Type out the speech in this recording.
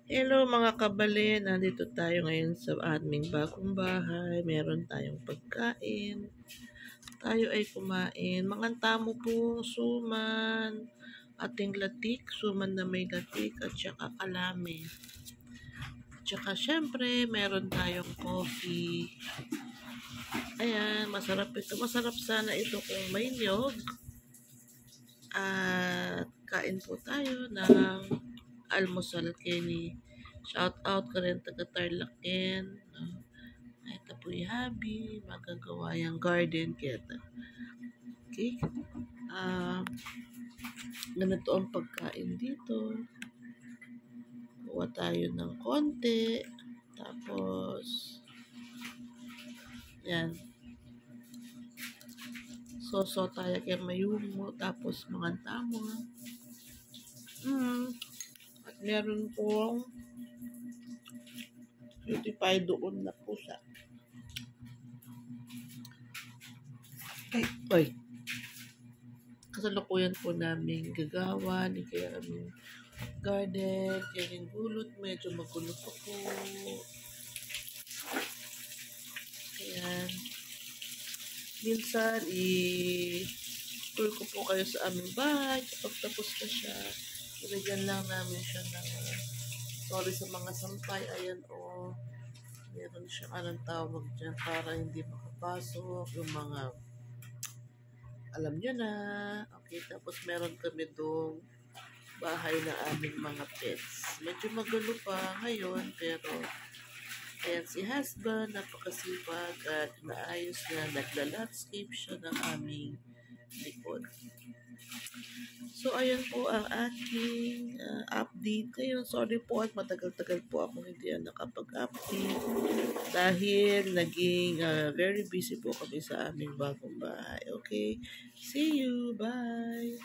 Hello mga kabale, nandito tayo ngayon sa aming bagong bahay. Meron tayong pagkain. Tayo ay kumain. Manganta mo po, suman, ating latik, suman na may latik, at saka kalame. At saka syempre, meron tayong coffee. Ayan, masarap ito. Masarap sana ito kung may niyog. At kain po tayo ng almusal Kenny. Shout out ka rin taga Tarlaken. Ito po yung habi. Magagawa yung garden kita. Okay? Ganito ang pagkain dito. Kuha tayo ng konti. Tapos, yan. Soso tayo kay mayumo. Tapos, mga tamo. At meron pong beautify doon na pusa. Ay. Kasalukuyan po namin gagawa ni kaya aming garden, kaya yung gulot, medyo magulo pa po. Ayan. Minsan, tour ko po kayo sa aming bahay. Kapag tapos na siya, ilagyan lang namin siya ng sorry sa mga sampay. Ayan o. Meron siya anong tawag dyan para hindi makapasok. Yung mga alam nyo na. Okay, tapos meron kami doong bahay na aming mga pets. Medyo magulo pa ngayon, pero ayan si husband, napakasipag at maayos na nagla-landscape siya ng aming likod. So, ayan po ang aking update ngayon. Sorry po at matagal-tagal po ako hindi nakapag-update dahil naging very busy po kami sa aming bagong bahay. Okay? See you! Bye!